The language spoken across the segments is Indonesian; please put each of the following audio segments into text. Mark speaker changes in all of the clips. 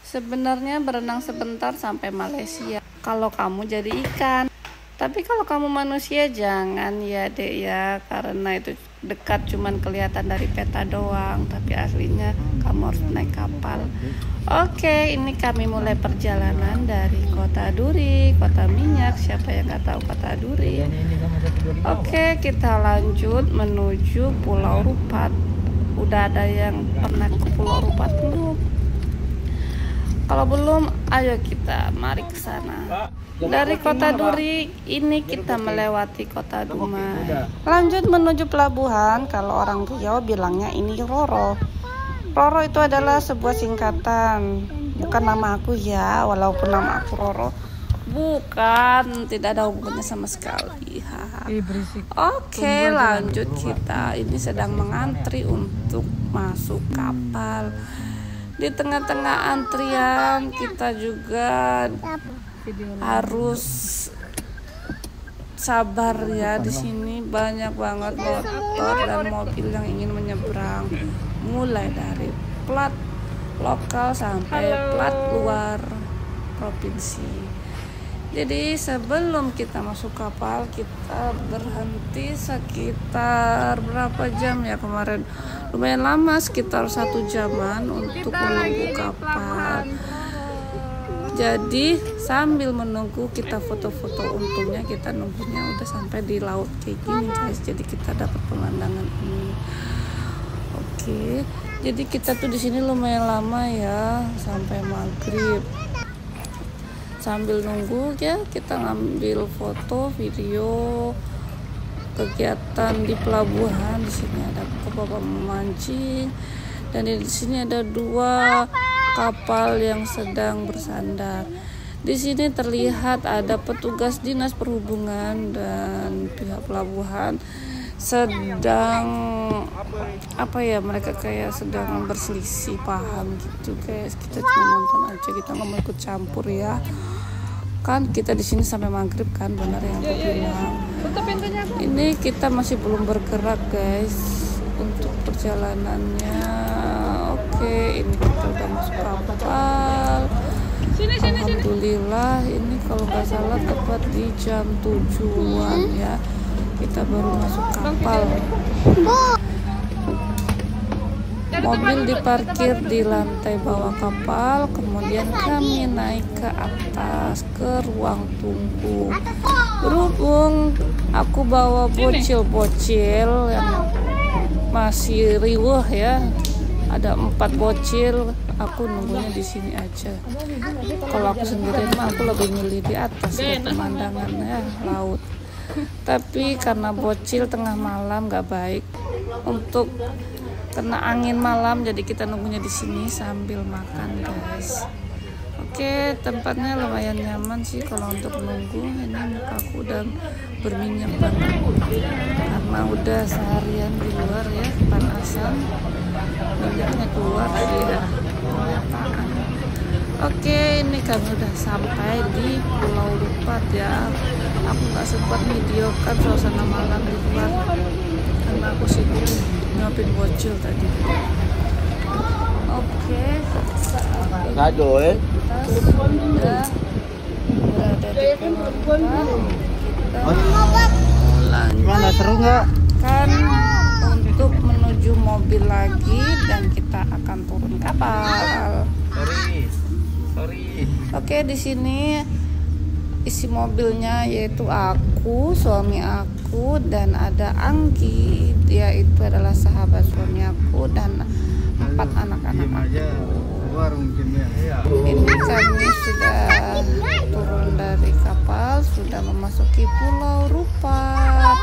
Speaker 1: Sebenarnya berenang sebentar sampai Malaysia kalau kamu jadi ikan. Tapi kalau kamu manusia jangan ya dek ya, karena itu dekat cuman kelihatan dari peta doang, tapi aslinya kamu harus naik kapal. Oke, ini kami mulai perjalanan dari Kota Duri, kota minyak. Siapa yang nggak tahu Kota Duri? Oke, kita lanjut menuju Pulau Rupat. Udah ada yang pernah ke Pulau Rupat belum? Kalau belum, ayo kita mari ke sana. Dari Kota Duri ini kita melewati Kota Dumai. Lanjut menuju pelabuhan. Kalau orang Riau bilangnya ini Roro. Roro itu adalah sebuah singkatan, bukan nama aku ya, walaupun nama aku Roro. Bukan, tidak ada hubungannya sama sekali. Oke, lanjut kita. Ini sedang mengantri untuk masuk kapal. Di tengah-tengah antrian kita juga harus sabar ya. Di sini banyak banget motor dan mobil yang ingin menyeberang, mulai dari plat lokal sampai plat luar provinsi. Jadi sebelum kita masuk kapal, kita berhenti sekitar berapa jam ya kemarin? Lumayan lama, sekitar 1 jaman untuk menunggu kapal. Jadi sambil menunggu kita foto-foto, untungnya kita nunggunya udah sampai di laut kayak gini guys. Jadi kita dapat pemandangan ini. Oke, jadi kita tuh di sini lumayan lama ya, sampai maghrib. Sambil nunggu ya kita ngambil foto, video kegiatan di pelabuhan. Di sini ada bapak memancing dan di sini ada 2 kapal yang sedang bersandar. Di sini terlihat ada petugas dinas perhubungan dan pihak pelabuhan sedang mereka kayak sedang berselisih paham gitu guys. Kita cuma nonton aja, kita nggak mau ikut campur ya. Kan kita di sini sampai maghrib kan, benar yang aku bilang. Ini kita masih belum bergerak guys untuk perjalanannya. Oke, ini kita udah masuk kapal. Alhamdulillah, ini kalau nggak salah tepat di jam 7-an ya, kita baru masuk kapal. Mobil diparkir di lantai bawah kapal, kemudian kami naik ke atas ke ruang tunggu. Berhubung aku bawa bocil-bocil yang masih riuh ya, ada 4 bocil, aku nunggunya di sini aja. Kalau aku sendirian mah aku lebih milih di atas ya, pemandangannya laut. Tapi karena bocil tengah malam nggak baik untuk kena angin malam, jadi kita nunggunya di sini sambil makan guys. Oke, tempatnya lumayan nyaman sih kalau untuk nunggu. Ini mukaku udah berminyak banget karena udah seharian di luar ya, panasan, minyaknya keluar ya. Oke, ini kami udah sampai di Pulau Rupat ya. Aku nggak sempat videokan suasana malam di luar karena aku sibuk nyopin bocil tadi. Oke, kita sudah berada di Pulau Rupat. Kita
Speaker 2: Seru nggak?
Speaker 1: kan untuk menuju mobil lagi dan kita akan turun kapal. Oke, di sini isi mobilnya yaitu aku, suami aku, dan ada Anggi. Dia itu adalah sahabat suami aku dan 4 anak-anak aku. Ini kami sudah turun dari kapal, sudah memasuki Pulau Rupat.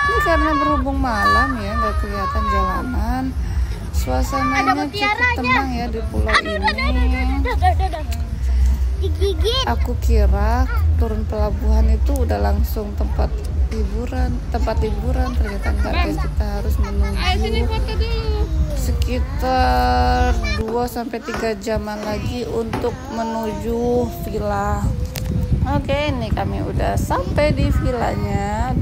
Speaker 1: Ini karena berhubung malam ya, nggak kelihatan jalanan. Suasananya cukup tenang ya di pulau ini. Aku kira turun pelabuhan itu udah langsung tempat liburan, ternyata enggak guys. Kita harus menunggu sekitar 2-3 jaman lagi untuk menuju villa. Oke, ini kami udah sampai di villanya.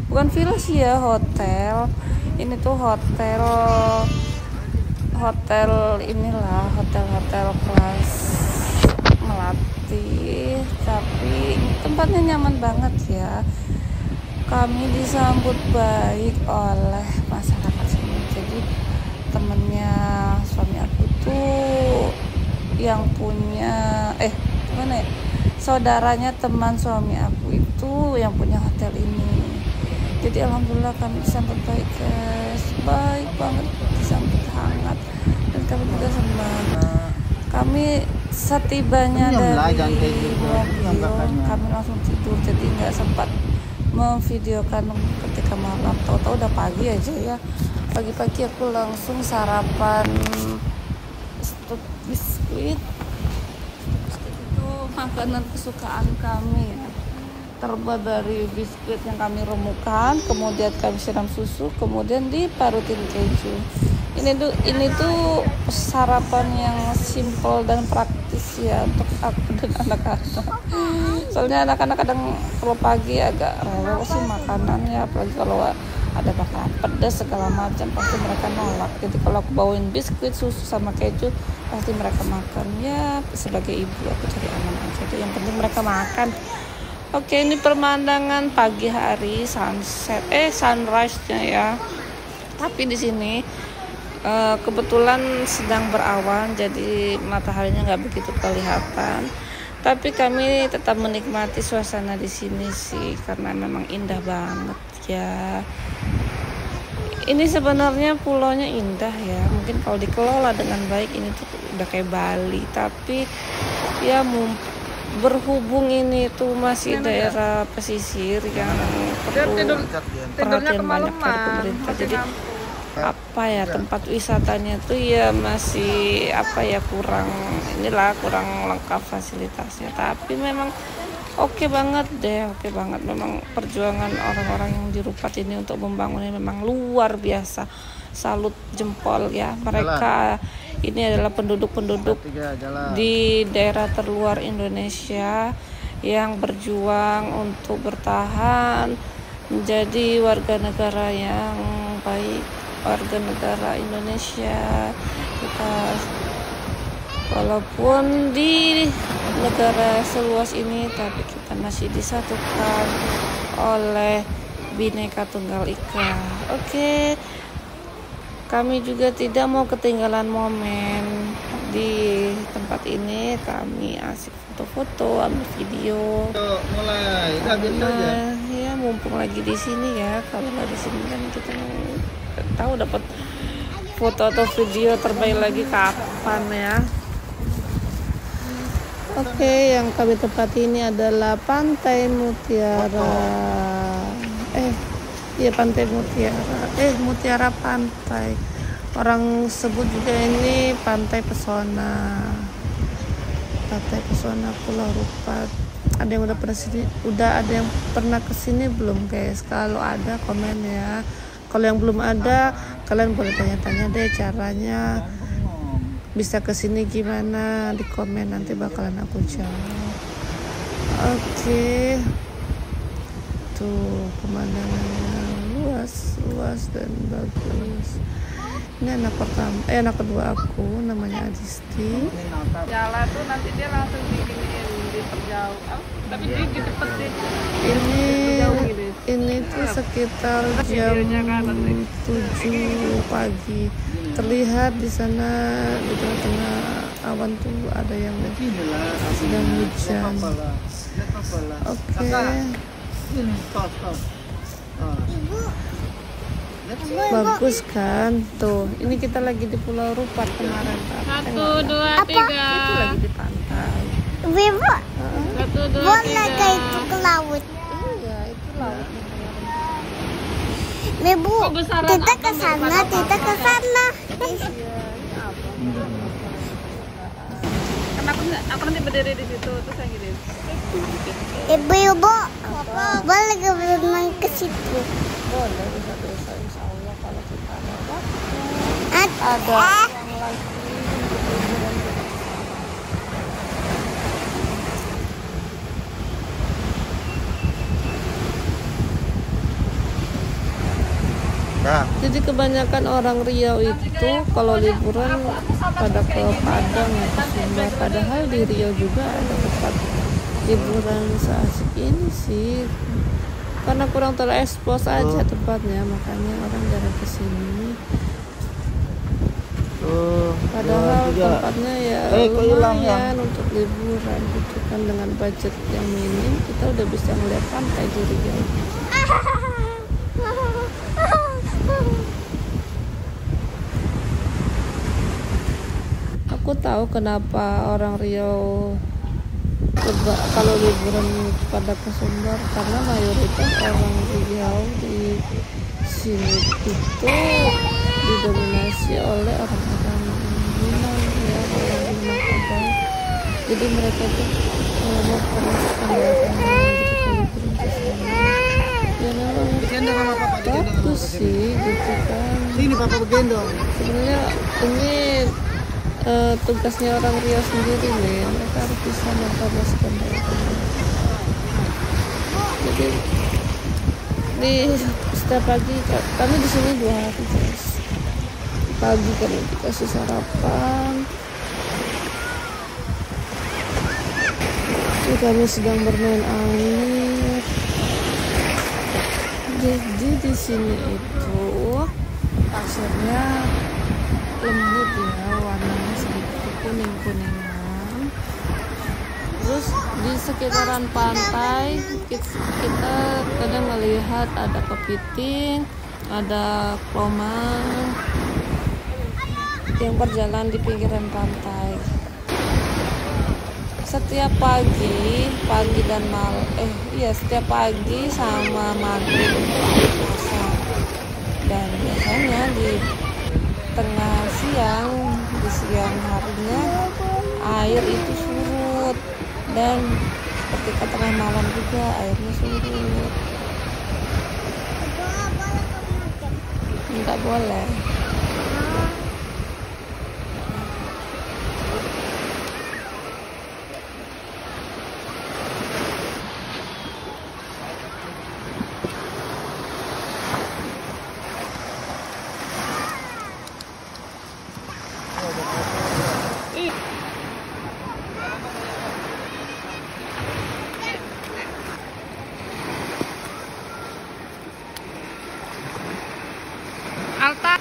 Speaker 1: Bukan villa sih ya, hotel. Ini tuh hotel inilah, hotel kelas rapi, tapi tempatnya nyaman banget ya. Kami disambut baik oleh masyarakat sini. Jadi temennya suami aku tuh yang punya gimana ya, saudaranya teman suami aku itu yang punya hotel ini. Jadi alhamdulillah kami disambut baik guys, baik banget, disambut hangat, dan kami juga senang. Kami setibanya dari mobil kami langsung tidur, jadi nggak sempat memvideokan ketika malam. Tahu-tahu udah pagi aja ya. Pagi-pagi aku langsung sarapan biskuit. Biskuit itu makanan kesukaan kami ya. Terbuat dari biskuit yang kami remukan, kemudian kami siram susu, kemudian diparutin keju. Ini tuh sarapan yang simple dan praktis ya untuk aku dan anak-anak. Soalnya anak-anak kadang kalau pagi agak rewel sih makanannya, apalagi kalau ada makanan pedas segala macam pasti mereka nolak. Jadi kalau aku bawain biskuit, susu sama keju pasti mereka makan. Ya sebagai ibu aku cari aman aja tuh, yang penting mereka makan. Oke, ini pemandangan pagi hari sunrise-nya ya. Tapi di sini kebetulan sedang berawan, jadi mataharinya nggak begitu kelihatan. Tapi kami tetap menikmati suasana di sini sih, karena memang indah banget ya. Ini sebenarnya pulaunya indah ya. Mungkin kalau dikelola dengan baik ini tuh udah kayak Bali. Tapi ya berhubung ini tuh masih daerah pesisir yang perlu perhatian banyak dari pemerintah. Jadi tempat wisatanya tuh ya masih kurang lengkap fasilitasnya. Tapi memang oke banget. Memang perjuangan orang-orang yang di Rupat ini untuk membangunnya memang luar biasa. Salut jempol ya. Mereka ini adalah penduduk-penduduk di daerah terluar Indonesia yang berjuang untuk bertahan menjadi warga negara yang baik, warga negara Indonesia. Kita walaupun di negara seluas ini, tapi kita masih disatukan oleh Bhinneka Tunggal Ika. Oke. Kami juga tidak mau ketinggalan momen di tempat ini. Kami asik foto-foto, ambil video.
Speaker 2: Mulai,
Speaker 1: ya mumpung lagi di sini ya. Kalau nggak di sini kan kita tahu dapat foto atau video terbaik lagi kapan ya. Oke, yang kami tempati ini adalah Pantai Mutiara. Pantai Mutiara. Mutiara Pantai. Orang sebut juga ini Pantai Pesona. Pantai Pesona Pulau Rupat. Ada yang udah ada yang pernah kesini belum guys? Kalau ada komen ya. Kalau yang belum ada, kalian boleh tanya-tanya deh caranya bisa kesini gimana, di komen nanti bakalan aku jawab. Oke. Tuh pemandangannya luas dan bagus. Ini anak kedua aku, namanya Adisti.
Speaker 3: Jalan tuh nanti dia langsung diperjauh, tapi ditepetin.
Speaker 1: Ini tuh sekitar jam 7 pagi. Terlihat di sana di tengah-tengah awan tuh ada yang sedang hujan. Oke. Bagus kan tuh, ini kita lagi di Pulau Rupat kemarin.
Speaker 3: 1, 2, 3.
Speaker 1: Itu lagi di pantai.
Speaker 4: Vivo.
Speaker 3: 1, 2, 3.
Speaker 4: Boleh kayak itu ke laut.
Speaker 1: Iya, itu laut.
Speaker 4: Ibu, kita ke sana.
Speaker 3: Aku nanti berdiri di situ terus yang gini.
Speaker 4: Ibu, boleh gak berenang ke situ?
Speaker 1: Boleh, bisa insya Allah kalau kita ada waktu.
Speaker 4: Ada
Speaker 1: yang lagi.
Speaker 2: Nah,
Speaker 1: Di Jadi kebanyakan orang Riau itu kalau liburan pada ke Padang atau Sumbar. Padahal di Riau juga ada tempat liburan seasik ini sih. Karena kurang terekspos aja tempatnya, makanya orang jarang kesini. Padahal tempatnya ya lumayan untuk liburan gitu kan, dengan budget yang minim kita udah bisa ngeliat pantai di Riau. Aku tahu kenapa orang Riau kalau liburan pada ke Sumbar, karena mayoritas orang Riau di sini itu didominasi oleh orang-orang Minang ya, orang Minang Abang. Jadi mereka tuh mau pendapatannya gitu liburan ke sana. Ya memang bagus sih gitu kan.
Speaker 2: Sini papa begendong.
Speaker 1: Sebenarnya ini tugasnya orang Riau sendiri nih, mereka harus bisa mempromosikan mereka. Jadi di setiap pagi kami di sini 2 hari guys. Pagi kami dikasih sarapan. Ini kami sedang bermain air. Jadi di sini itu pasirnya lembut ya, warnanya sedikit kuning-kuningan. Terus di sekitaran pantai kita kadang melihat ada kepiting, ada kelomang yang berjalan di pinggiran pantai. Setiap pagi dan malam, setiap pagi sama maghrib pasang. Dan biasanya di tengah siang, di siang harinya air itu surut, dan ketika tengah malam juga airnya surut. Enggak boleh.
Speaker 3: Alta.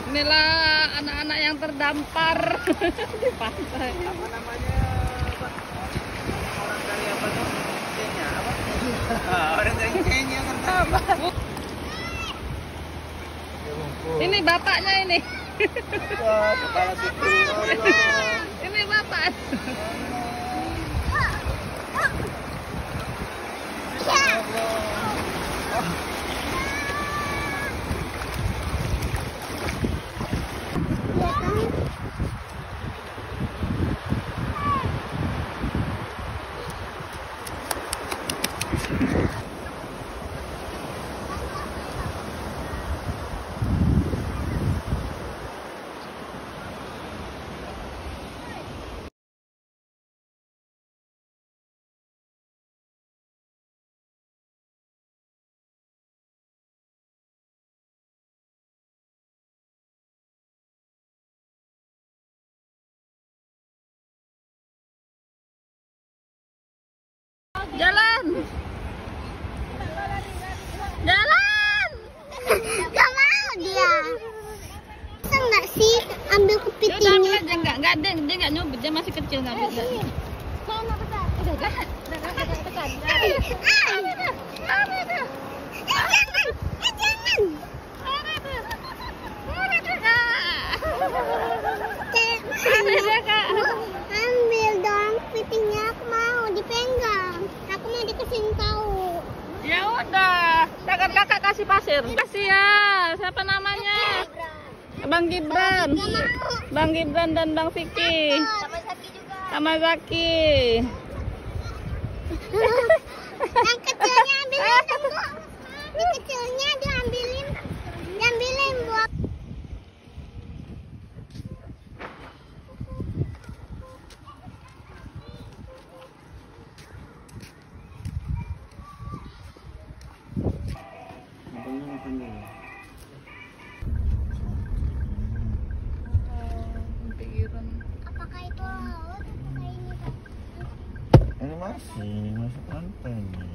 Speaker 3: Inilah anak-anak yang terdampar di pantai.
Speaker 2: Apa namanya, Pak? Orang dari apa tuh? Kenya apa? Orang dari Kenya kan.
Speaker 3: Ini bapaknya ini.
Speaker 2: Kepala situ.
Speaker 3: Ini bapak. Jalan. Jalan.
Speaker 4: Gak mau dia. Bisa nggak sih ambil
Speaker 3: Udah
Speaker 4: kepitingnya?
Speaker 3: ambil aja, enggak ada, dia enggak nyubit, dia masih kecil enggak bisa.
Speaker 4: Mana besar? Udah besar. Jangan.
Speaker 3: Udah, kakak kasih pasir. Kasih ya. Siapa namanya? Bang Gibran. Bang Gibran dan Bang Vicky.
Speaker 4: Sama Zaki juga.
Speaker 3: Sama Zaki.
Speaker 4: Yang kecilnya ambilin dong. Yang kecilnya diambilin buat. Apakah itu laut? Apakah ini?
Speaker 2: Ini masuk pantai nih.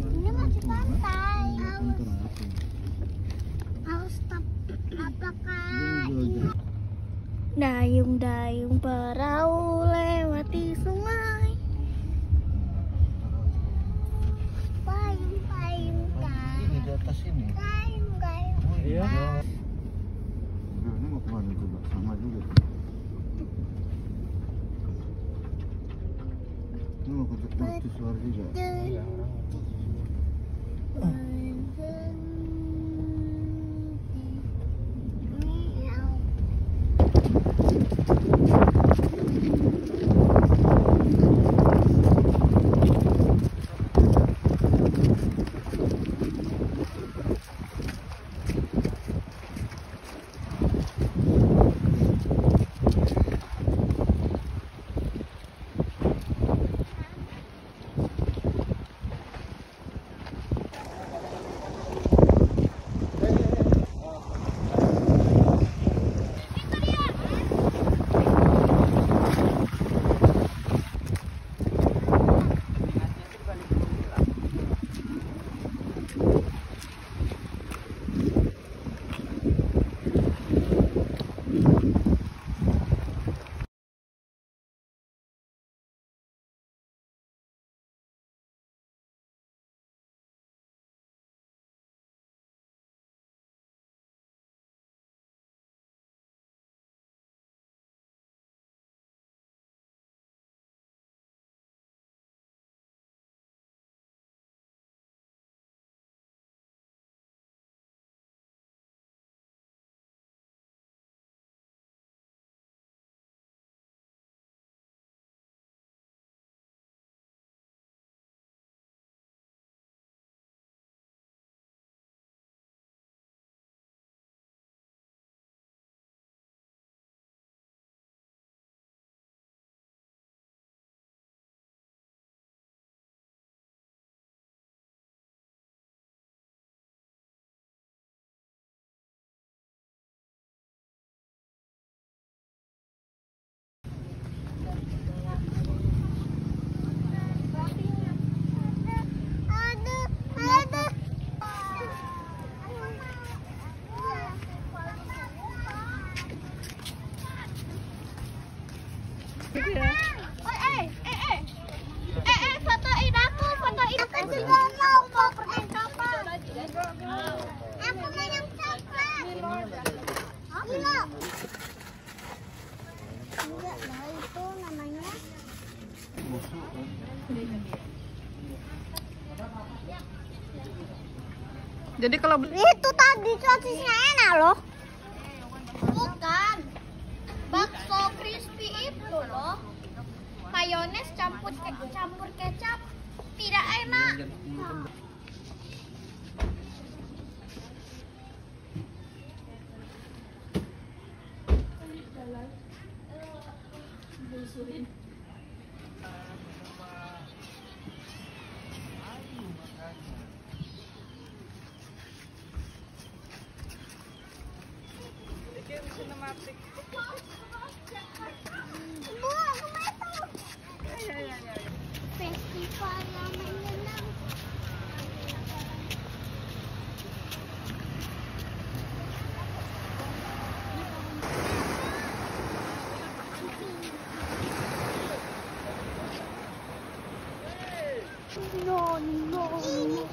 Speaker 4: Ini masih pantai. Haus apakah ini? Dayung-dayung perahu lewati sungai. Payung-payung
Speaker 2: Ini di atas ini.
Speaker 4: Payung-payung.
Speaker 2: Iya. Nah, ini mau kemana coba? Sama juga. Ini mau ke mercusuar juga. Iya.
Speaker 4: Fotoin aku, fotoin aku juga mau permen coklat. Aku mau yang coklat. Milo. Enggak tahu itu namanya.
Speaker 3: Jadi kalau
Speaker 4: Itu tadi sosisnya enak loh. Bukan. Bakso crispy itu loh. Mayones campur kecap tidak enak. Bu, aku mau. Festival yang menyenangkan. No, no, no.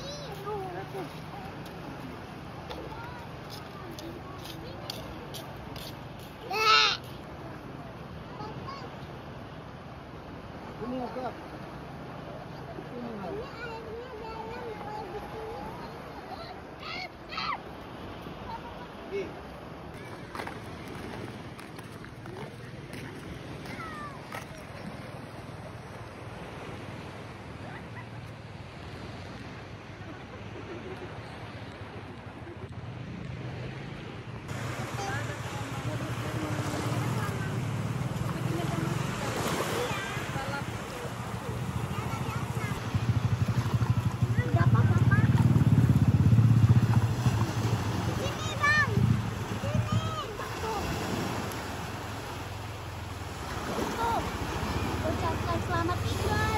Speaker 4: Selamat tinggal.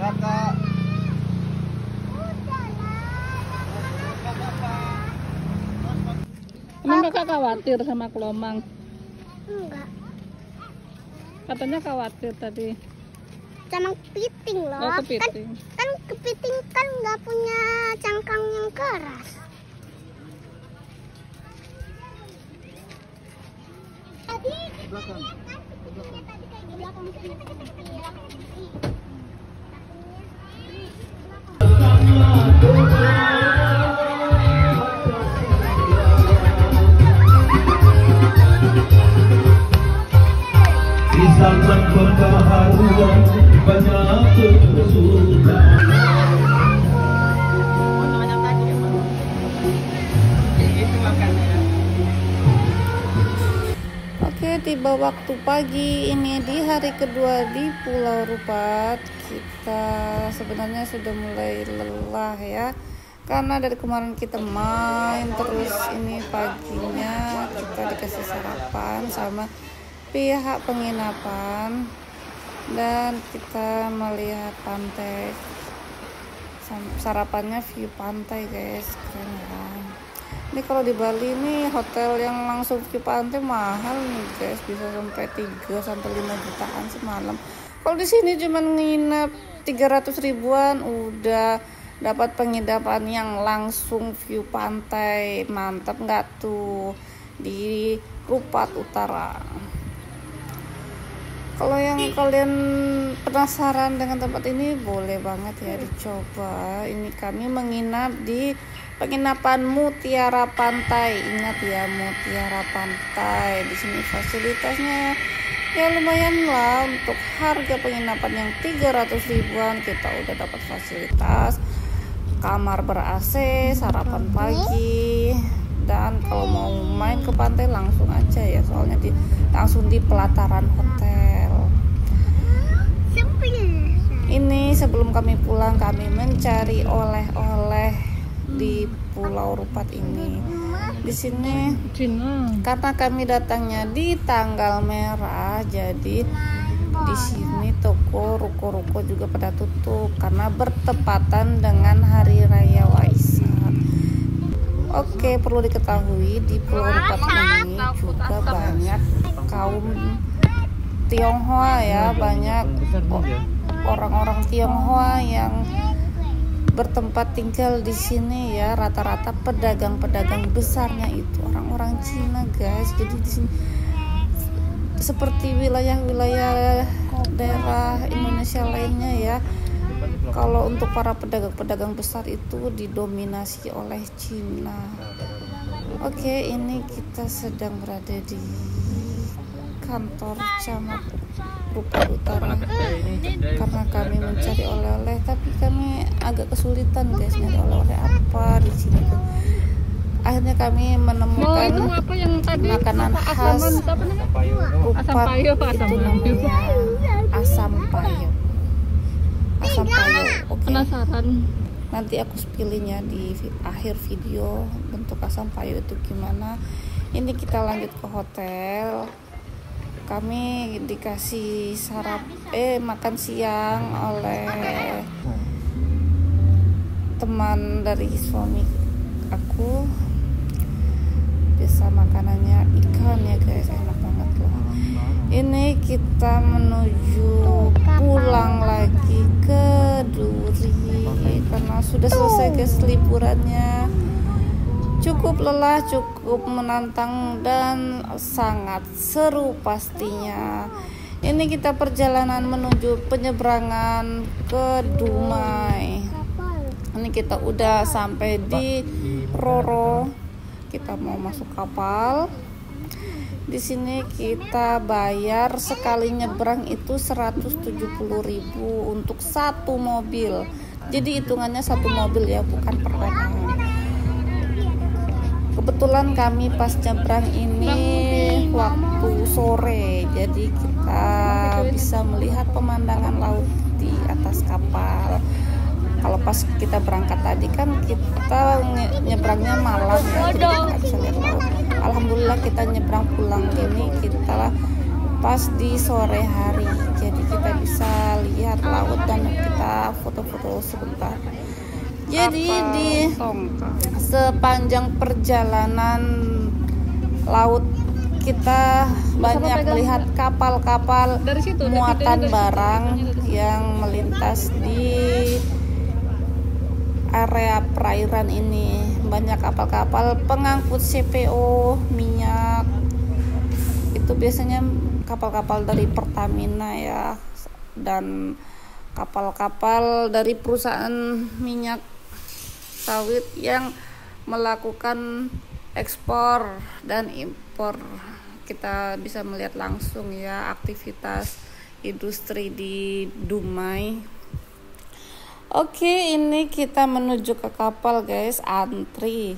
Speaker 2: Kakak.
Speaker 3: Emang kakak khawatir sama kelomang?
Speaker 4: Enggak.
Speaker 3: Katanya khawatir tadi.
Speaker 4: Sama kepiting loh.
Speaker 3: Oh, kepiting.
Speaker 4: Kan kepiting kan nggak punya cangkang yang keras. Tadi
Speaker 2: Belakang.
Speaker 4: tadi kayak di belakang sini.
Speaker 5: Di zaman pembaharuan banyak kesulitan.
Speaker 2: Itu makannya ya.
Speaker 1: Oke, tiba waktu pagi ini di hari kedua di Pulau Rupat. Kita sebenarnya sudah mulai lelah ya, karena dari kemarin kita main terus. Ini paginya kita dikasih sarapan sama pihak penginapan dan kita melihat pantai. Sarapannya view pantai guys, keren ya. Ini kalau di Bali nih hotel yang langsung view pantai mahal nih guys, bisa sampai 3 sampai 5 jutaan semalam. Kalau di sini cuma nginep 300 ribuan udah dapat penginapan yang langsung view pantai. Mantap nggak tuh di Rupat Utara? Kalau yang kalian penasaran dengan tempat ini, boleh banget ya dicoba. Ini kami menginap di penginapan Mutiara Pantai. Ingat ya, Mutiara Pantai. Di sini fasilitasnya ya lumayan lah. Untuk harga penginapan yang 300 ribuan kita udah dapat fasilitas kamar ber-AC, sarapan pagi, dan kalau mau main ke pantai langsung aja ya, soalnya langsung di pelataran hotel. Ini sebelum kami pulang, kami mencari oleh-oleh di Pulau Rupat ini. Di sini karena kami datangnya di tanggal merah, jadi di sini toko ruko-ruko juga pada tutup karena bertepatan dengan Hari Raya Waisak. Oke, perlu diketahui di Pulau Rupat ini juga banyak kaum Tionghoa ya, banyak orang-orang Tionghoa yang bertempat tinggal di sini ya. Rata-rata pedagang-pedagang besarnya itu orang-orang Cina guys. Jadi di sini seperti wilayah-wilayah daerah Indonesia lainnya ya, kalau untuk para pedagang-pedagang besar itu didominasi oleh Cina. Oke, ini kita sedang berada di kantor camat Rupat Utara karena kami mencari oleh-oleh, tapi kami agak kesulitan guys nyari oleh-oleh apa di sini tuh. Akhirnya kami menemukan
Speaker 3: apa yang tadi
Speaker 1: makanan khas Rupat, itu namanya asam payo. Asam payo. Oke.
Speaker 3: penasaran.
Speaker 1: Nanti aku spillinya di akhir video bentuk asam payo itu gimana. Ini kita lanjut ke hotel. Kami dikasih makan siang oleh teman dari suami aku. Biasa makanannya ikan ya guys, enak banget loh. Ini kita menuju pulang lagi ke ke Duri karena sudah selesai guys liburannya. Cukup lelah, cukup menantang dan sangat seru pastinya. Ini kita perjalanan menuju penyeberangan ke Dumai. Ini kita udah sampai di Roro. Kita mau masuk kapal. Di sini kita bayar sekali nyebrang itu 170.000 untuk satu mobil. Jadi hitungannya satu mobil ya, bukan per orang. Kebetulan kami pas nyebrang ini waktu sore, jadi kita bisa melihat pemandangan laut di atas kapal. Kalau pas kita berangkat tadi kan kita nyebrangnya malam ya, jadi kita bisa lihat laut. Alhamdulillah kita nyebrang pulang ini kita pas di sore hari, jadi kita bisa lihat laut dan kita foto-foto sebentar. Jadi di sepanjang perjalanan laut kita banyak melihat kapal-kapal muatan barang yang melintas di area perairan ini. Banyak kapal-kapal pengangkut CPO, minyak. Itu biasanya kapal-kapal dari Pertamina ya, dan kapal-kapal dari perusahaan minyak sawit yang melakukan ekspor dan impor. Kita bisa melihat langsung ya aktivitas industri di Dumai. Oke, ini kita menuju ke kapal guys, antri.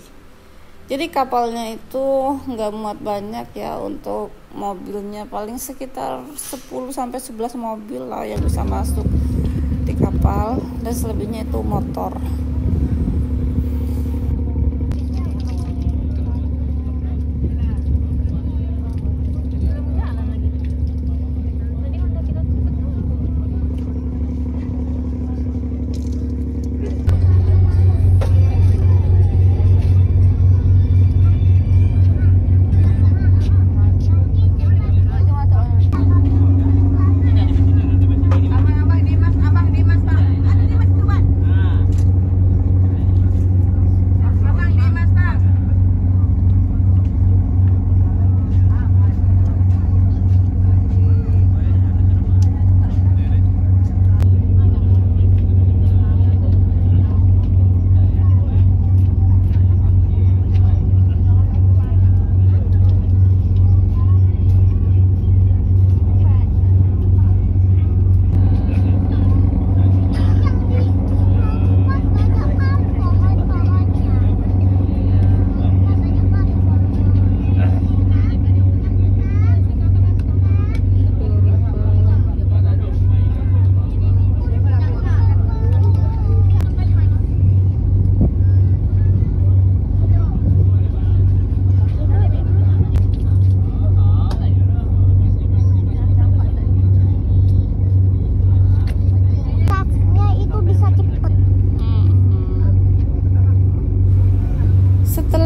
Speaker 1: Jadi kapalnya itu nggak muat banyak ya, untuk mobilnya paling sekitar 10-11 mobil lah yang bisa masuk di kapal, dan selebihnya itu motor.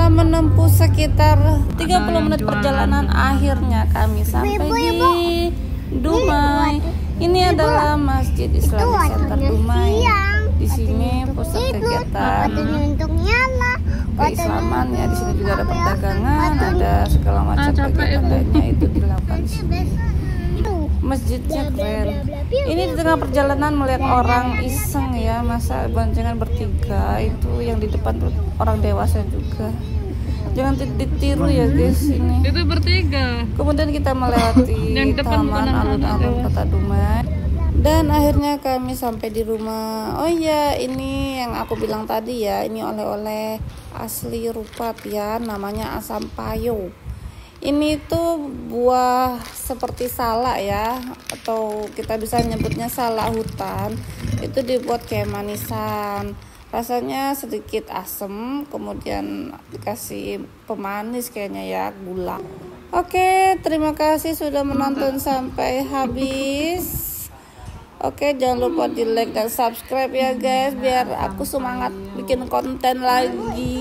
Speaker 1: Menempuh sekitar 30 menit perjalanan, akhirnya kami sampai di Dumai. Ini adalah Masjid Islamic Center Dumai. Di sini pusat kegiatan keislaman ya. Di sini juga ada perdagangan, ada segala macam kegiatan lainnya itu dilakukan di sini. Masjidnya keren. Ini di tengah perjalanan melihat orang iseng ya, masa boncengan bertiga, itu yang di depan orang dewasa juga. Jangan ditiru ya guys, ini.
Speaker 3: Itu bertiga.
Speaker 1: Kemudian kita melewati taman alun-alun Kota Dumai. Dan akhirnya kami sampai di rumah. Oh iya, ini yang aku bilang tadi ya, ini oleh-oleh asli Rupat ya, namanya asam payo. Ini tuh buah seperti salak ya, atau kita bisa nyebutnya salak hutan. Itu dibuat kayak manisan. Rasanya sedikit asam, kemudian dikasih pemanis kayaknya ya, gula. Oke, terima kasih sudah menonton sampai habis. Oke, jangan lupa di like dan subscribe ya guys, biar aku semangat bikin konten lagi.